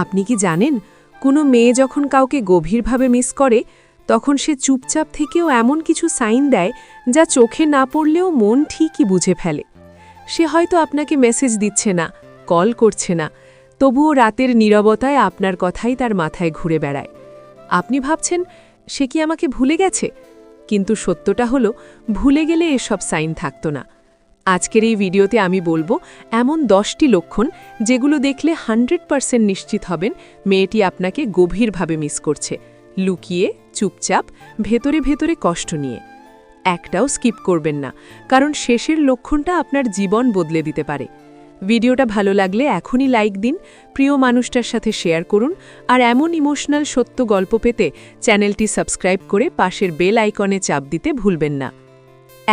আপনি কি জানেন, কোনো মেয়ে যখন কাউকে গভীরভাবে মিস করে তখন সে চুপচাপ থেকেও এমন কিছু সাইন দেয় যা চোখে না পড়লেও মন ঠিকই বুঝে ফেলে। সে হয়তো আপনাকে মেসেজ দিচ্ছে না, কল করছে না, তবুও রাতের নীরবতায় আপনার কথাই তার মাথায় ঘুরে বেড়ায়। আপনি ভাবছেন সে কি আমাকে ভুলে গেছে, কিন্তু সত্যটা হলো ভুলে গেলে এসব সাইন থাকত না। আজকের এই ভিডিওতে আমি বলবো এমন 10টি লক্ষণ যেগুলো দেখলে 100% নিশ্চিত হবেন মেয়েটি আপনাকে গভীরভাবে মিস করছে, লুকিয়ে, চুপচাপ, ভেতরে ভেতরে কষ্ট নিয়ে। একটাও স্কিপ করবেন না, কারণ শেষের লক্ষণটা আপনার জীবন বদলে দিতে পারে। ভিডিওটা ভালো লাগলে এখনই লাইক দিন, প্রিয় মানুষটার সাথে শেয়ার করুন, আর এমন ইমোশনাল সত্য গল্প পেতে চ্যানেলটি সাবস্ক্রাইব করে পাশের বেল আইকনে চাপ দিতে ভুলবেন না।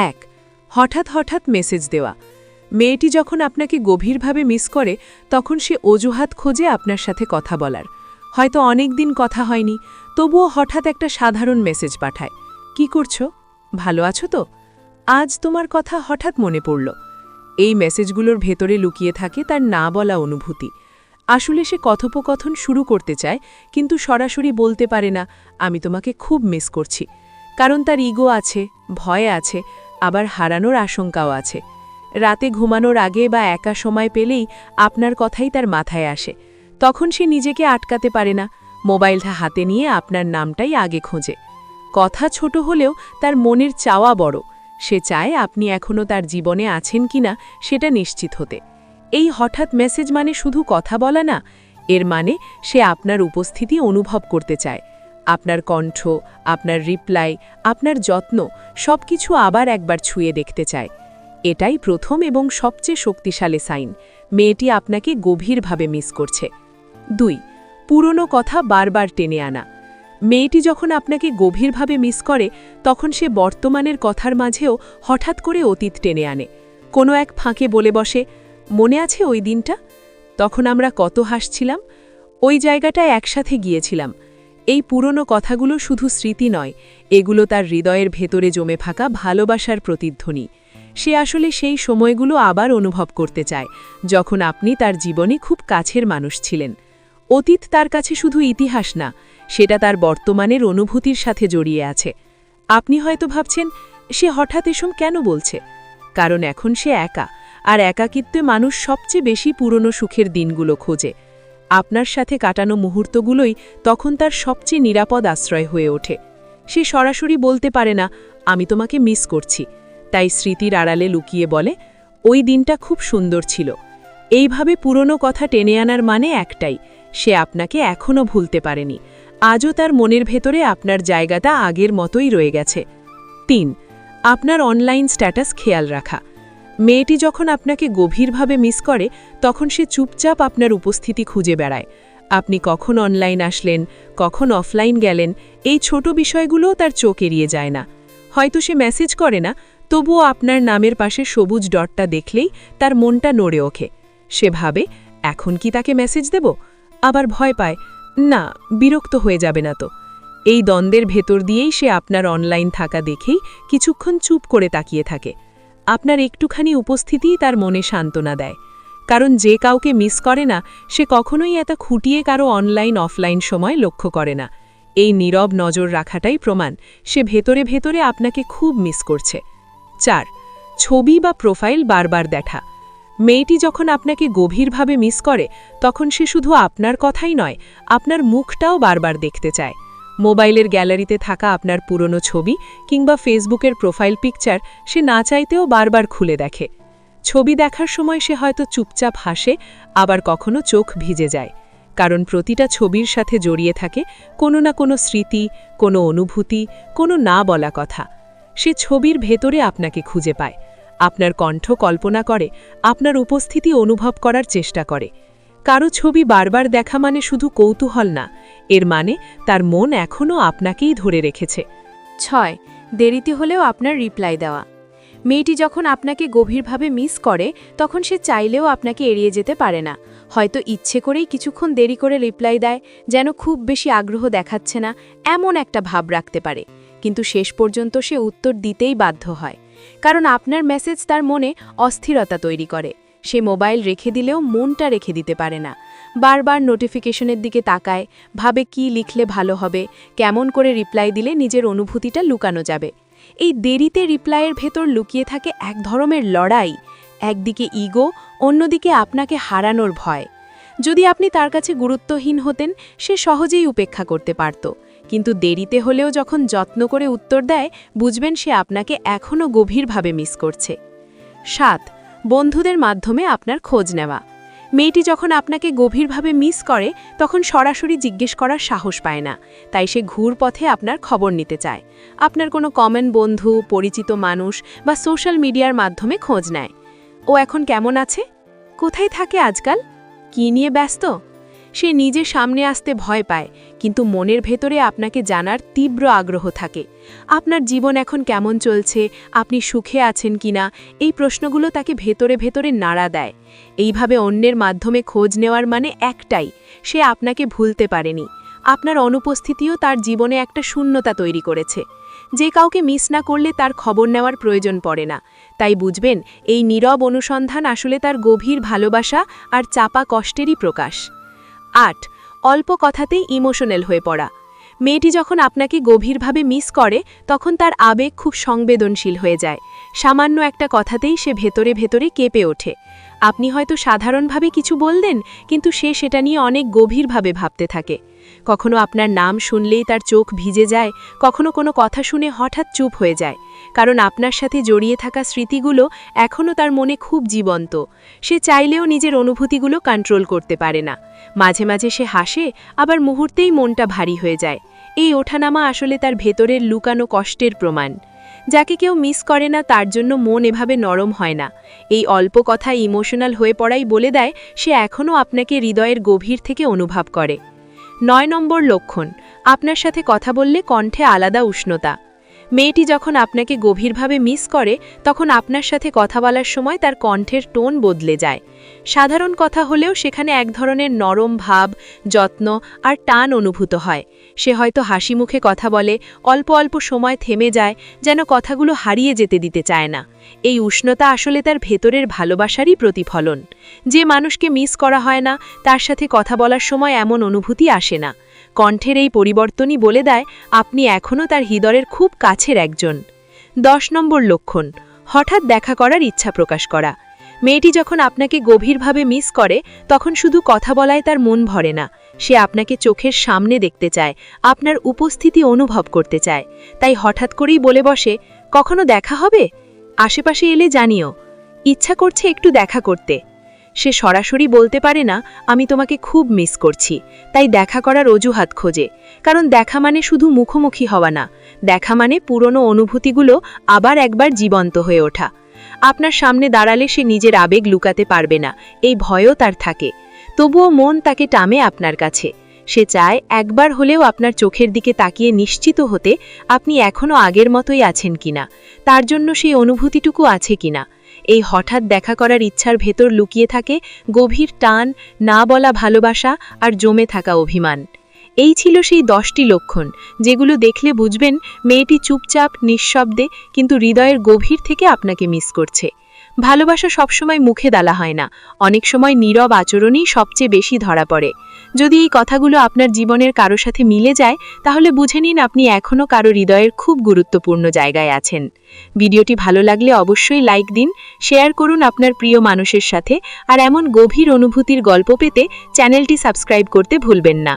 1. হঠাৎ হঠাৎ মেসেজ দেওয়া। মেয়েটি যখন আপনাকে গভীরভাবে মিস করে তখন সে অজুহাত খোঁজে আপনার সাথে কথা বলার। হয়তো অনেক দিন কথা হয়নি, তবুও হঠাৎ একটা সাধারণ মেসেজ পাঠায়, কি করছো, ভালো আছো তো, আজ তোমার কথা হঠাৎ মনে পড়ল। এই মেসেজগুলোর ভেতরে লুকিয়ে থাকে তার না বলা অনুভূতি। আসলে সে কথোপকথন শুরু করতে চায়, কিন্তু সরাসরি বলতে পারে না আমি তোমাকে খুব মিস করছি, কারণ তার ইগো আছে, ভয় আছে, আবার হারানোর আশঙ্কাও আছে। রাতে ঘুমানোর আগে বা একা সময় পেলেই আপনার কথাই তার মাথায় আসে। তখন সে নিজেকে আটকাতে পারে না, মোবাইলটা হাতে নিয়ে আপনার নামটাই আগে খোঁজে। কথা ছোট হলেও তার মনের চাওয়া বড়। সে চায় আপনি এখনও তার জীবনে আছেন কিনা সেটা নিশ্চিত হতে। এই হঠাৎ মেসেজ মানে শুধু কথা বলা না, এর মানে সে আপনার উপস্থিতি অনুভব করতে চায়। আপনার কণ্ঠ, আপনার রিপ্লাই, আপনার যত্ন সবকিছু আবার একবার ছুঁয়ে দেখতে চায়। এটাই প্রথম এবং সবচেয়ে শক্তিশালী সাইন মেয়েটি আপনাকে গভীরভাবে মিস করছে। 2. পুরনো কথা বারবার টেনে আনা। মেয়েটি যখন আপনাকে গভীরভাবে মিস করে তখন সে বর্তমানের কথার মাঝেও হঠাৎ করে অতীত টেনে আনে। কোনো এক ফাঁকে বলে বসে, মনে আছে ওই দিনটা, তখন আমরা কত হাসছিলাম, ওই জায়গাটায় একসাথে গিয়েছিলাম। এই পুরনো কথাগুলো শুধু স্মৃতি নয়, এগুলো তার হৃদয়ের ভেতরে জমে থাকা ভালোবাসার প্রতিধ্বনি। সে আসলে সেই সময়গুলো আবার অনুভব করতে চায় যখন আপনি তার জীবনে খুব কাছের মানুষ ছিলেন। অতীত তার কাছে শুধু ইতিহাস না, সেটা তার বর্তমানের অনুভূতির সাথে জড়িয়ে আছে। আপনি হয়তো ভাবছেন সে হঠাৎ এসব কেন বলছে, কারণ এখন সে একা, আর একাকিত্বে মানুষ সবচেয়ে বেশি পুরনো সুখের দিনগুলো খোঁজে। আপনার সাথে কাটানো মুহূর্তগুলোই তখন তার সবচেয়ে নিরাপদ আশ্রয় হয়ে ওঠে। সে সরাসরি বলতে পারে না আমি তোমাকে মিস করছি, তাই স্মৃতির আড়ালে লুকিয়ে বলে ওই দিনটা খুব সুন্দর ছিল। এইভাবে পুরনো কথা টেনে আনার মানে একটাই, সে আপনাকে এখনও ভুলতে পারেনি, আজও তার মনের ভেতরে আপনার জায়গাটা আগের মতোই রয়ে গেছে। 3. আপনার অনলাইন স্ট্যাটাস খেয়াল রাখা। মেয়েটি যখন আপনাকে গভীরভাবে মিস করে তখন সে চুপচাপ আপনার উপস্থিতি খুঁজে বেড়ায়। আপনি কখন অনলাইন আসলেন, কখন অফলাইন গেলেন, এই ছোট বিষয়গুলোও তার চোখ এড়িয়ে যায় না। হয়তো সে মেসেজ করে না, তবুও আপনার নামের পাশে সবুজ ডটটা দেখলেই তার মনটা নড়ে ওঠে। সে ভাবে এখন কি তাকে মেসেজ দেব, আবার ভয় পায় না বিরক্ত হয়ে যাবে না তো। এই দ্বন্দ্বের ভেতর দিয়েই সে আপনার অনলাইন থাকা দেখেই কিছুক্ষণ চুপ করে তাকিয়ে থাকে। আপনার একটুখানি উপস্থিতিই তার মনে সান্ত্বনা দেয়, কারণ যে কাউকে মিস করে না সে কখনোই এত খুঁটিয়ে কারো অনলাইন অফলাইন সময় লক্ষ্য করে না। এই নীরব নজর রাখাটাই প্রমাণ সে ভেতরে ভেতরে আপনাকে খুব মিস করছে। 4. ছবি বা প্রোফাইল বারবার দেখা। মেয়েটি যখন আপনাকে গভীরভাবে মিস করে তখন সে শুধু আপনার কথাই নয়, আপনার মুখটাও বারবার দেখতে চায়। মোবাইলের গ্যালারিতে থাকা আপনার পুরনো ছবি কিংবা ফেসবুকের প্রোফাইল পিকচার সে না চাইতেও বারবার খুলে দেখে। ছবি দেখার সময় সে হয়তো চুপচাপ হাসে, আবার কখনো চোখ ভিজে যায়, কারণ প্রতিটা ছবির সাথে জড়িয়ে থাকে কোনো না কোনো স্মৃতি, কোনো অনুভূতি, কোনো না বলা কথা। সে ছবির ভেতরে আপনাকে খুঁজে পায়, আপনার কণ্ঠ কল্পনা করে, আপনার উপস্থিতি অনুভব করার চেষ্টা করে। কারো ছবি বারবার দেখা মানে শুধু কৌতূহল না, এর মানে তার মন এখনও আপনাকেই ধরে রেখেছে। 6. দেরিতে হলেও আপনার রিপ্লাই দেওয়া। মেয়েটি যখন আপনাকে গভীরভাবে মিস করে তখন সে চাইলেও আপনাকে এড়িয়ে যেতে পারে না। হয়তো ইচ্ছে করেই কিছুক্ষণ দেরি করে রিপ্লাই দেয়, যেন খুব বেশি আগ্রহ দেখাচ্ছে না এমন একটা ভাব রাখতে পারে, কিন্তু শেষ পর্যন্ত সে উত্তর দিতেই বাধ্য হয়, কারণ আপনার মেসেজ তার মনে অস্থিরতা তৈরি করে। সে মোবাইল রেখে দিলেও মনটা রেখে দিতে পারে না। বারবার নোটিফিকেশনের দিকে তাকায়, ভাবে কি লিখলে ভালো হবে, কেমন করে রিপ্লাই দিলে নিজের অনুভূতিটা লুকানো যাবে। এই দেরিতে রিপ্লাইয়ের ভেতর লুকিয়ে থাকে এক ধরনের লড়াই, একদিকে ইগো, অন্যদিকে আপনাকে হারানোর ভয়। যদি আপনি তার কাছে গুরুত্বহীন হতেন, সে সহজেই উপেক্ষা করতে পারত, কিন্তু দেরিতে হলেও যখন যত্ন করে উত্তর দেয়, বুঝবেন সে আপনাকে এখনও গভীরভাবে মিস করছে। 7. বন্ধুদের মাধ্যমে আপনার খোঁজ নেওয়া। মেয়েটি যখন আপনাকে গভীরভাবে মিস করে, তখন সরাসরি জিজ্ঞেস করার সাহস পায় না, তাই সে ঘুরপথে আপনার খবর নিতে চায়। আপনার কোনো কমন বন্ধু, পরিচিত মানুষ বা সোশ্যাল মিডিয়ার মাধ্যমে খোঁজ নেয়। ও এখন কেমন আছে? কোথায় থাকে আজকাল? কী নিয়ে ব্যস্ত? সে নিজে সামনে আসতে ভয় পায়, কিন্তু মনের ভেতরে আপনাকে জানার তীব্র আগ্রহ থাকে। আপনার জীবন এখন কেমন চলছে, আপনি সুখে আছেন কিনা, এই প্রশ্নগুলো তাকে ভেতরে ভেতরে নাড়া দেয়। এইভাবে অন্যের মাধ্যমে খোঁজ নেওয়ার মানে একটাই, সে আপনাকে ভুলতে পারেনি। আপনার অনুপস্থিতিও তার জীবনে একটা শূন্যতা তৈরি করেছে। যে কাউকে মিস না করলে তার খবর নেওয়ার প্রয়োজন পড়ে না, তাই বুঝবেন এই নীরব অনুসন্ধান আসলে তার গভীর ভালোবাসা আর চাপা কষ্টেরই প্রকাশ। 8. অল্প কথাতেই ইমোশনাল হয়ে পড়া। মেয়েটি যখন আপনাকে গভীরভাবে মিস করে, তখন তার আবেগ খুব সংবেদনশীল হয়ে যায়। সামান্য একটা কথাতেই সে ভেতরে ভেতরে কেঁপে ওঠে। আপনি হয়তো সাধারণভাবে কিছু বললেন, কিন্তু সে সেটা নিয়ে অনেক গভীরভাবে ভাবতে থাকে। কখনো আপনার নাম শুনলেই তার চোখ ভিজে যায়, কখনো কোনো কথা শুনে হঠাৎ চুপ হয়ে যায়, কারণ আপনার সাথে জড়িয়ে থাকা স্মৃতিগুলো এখনও তার মনে খুব জীবন্ত। সে চাইলেও নিজের অনুভূতিগুলো কন্ট্রোল করতে পারে না। মাঝে মাঝে সে হাসে, আবার মুহূর্তেই মনটা ভারী হয়ে যায়। এই ওঠানামা আসলে তার ভেতরের লুকানো কষ্টের প্রমাণ। যাকে কেউ মিস করে না, তার জন্য মন এভাবে নরম হয় না। এই অল্প কথায় ইমোশনাল হয়ে পড়াই বলে দেয় সে এখনও আপনাকে হৃদয়ের গভীর থেকে অনুভব করে। 9 নম্বর লক্ষণ, আপনার সাথে কথা বললে কণ্ঠে আলাদা উষ্ণতা। মেয়েটি যখন আপনাকে গভীরভাবে মিস করে, তখন আপনার সাথে কথা বলার সময় তার কণ্ঠের টোন বদলে যায়। সাধারণ কথা হলেও সেখানে এক ধরনের নরম ভাব, যত্ন আর টান অনুভূত হয়। সে হয়তো হাসি মুখে কথা বলে, অল্প অল্প সময় থেমে যায়, যেন কথাগুলো হারিয়ে যেতে দিতে চায় না। এই উষ্ণতা আসলে তার ভেতরের ভালোবাসারই প্রতিফলন। যে মানুষকে মিস করা হয় না, তার সাথে কথা বলার সময় এমন অনুভূতি আসে না। কণ্ঠের এই পরিবর্তনই বলে দেয় আপনি এখনও তার হৃদয়ের খুব কাছের একজন। 10 নম্বর লক্ষণ, হঠাৎ দেখা করার ইচ্ছা প্রকাশ করা। মেয়েটি যখন আপনাকে গভীরভাবে মিস করে, তখন শুধু কথা বলায় তার মন ভরে না, সে আপনাকে চোখের সামনে দেখতে চায়, আপনার উপস্থিতি অনুভব করতে চায়। তাই হঠাৎ করেই বলে বসে, কখনো দেখা হবে? আশেপাশে এলে জানিও, ইচ্ছা করছে একটু দেখা করতে। সে সরাসরি বলতে পারে না আমি তোমাকে খুব মিস করছি, তাই দেখা করার অজুহাত খোঁজে। কারণ দেখা মানে শুধু মুখোমুখি হওয়া না, দেখা মানে পুরনো অনুভূতিগুলো আবার একবার জীবন্ত হয়ে ওঠা। আপনার সামনে দাঁড়ালে সে নিজের আবেগ লুকাতে পারবে না, এই ভয়ও তার থাকে। তবুও মন তাকে টানে আপনার কাছে। সে চায় একবার হলেও আপনার চোখের দিকে তাকিয়ে নিশ্চিত হতে আপনি এখনও আগের মতোই আছেন কিনা, তার জন্য সেই অনুভূতিটুকু আছে কিনা। এই হঠাৎ দেখা করার ইচ্ছার ভেতর লুকিয়ে থাকে গভীর টান, না বলা ভালোবাসা আর জমে থাকা অভিমান। এই ছিল সেই 10টি লক্ষণ, যেগুলো দেখলে বুঝবেন মেয়েটি চুপচাপ, নিঃশব্দে কিন্তু হৃদয়ের গভীর থেকে আপনাকে মিস করছে। ভালোবাসা সবসময় মুখে দালা হয় না, অনেক সময় নীরব আচরণই সবচেয়ে বেশি ধরা পড়ে। যদি এই কথাগুলো আপনার জীবনের কারো সাথে মিলে যায়, তাহলে বুঝে নিন আপনি এখনও কারো হৃদয়ের খুব গুরুত্বপূর্ণ জায়গায় আছেন। ভিডিওটি ভালো লাগলে অবশ্যই লাইক দিন, শেয়ার করুন আপনার প্রিয় মানুষের সাথে, আর এমন গভীর অনুভূতির গল্প পেতে চ্যানেলটি সাবস্ক্রাইব করতে ভুলবেন না।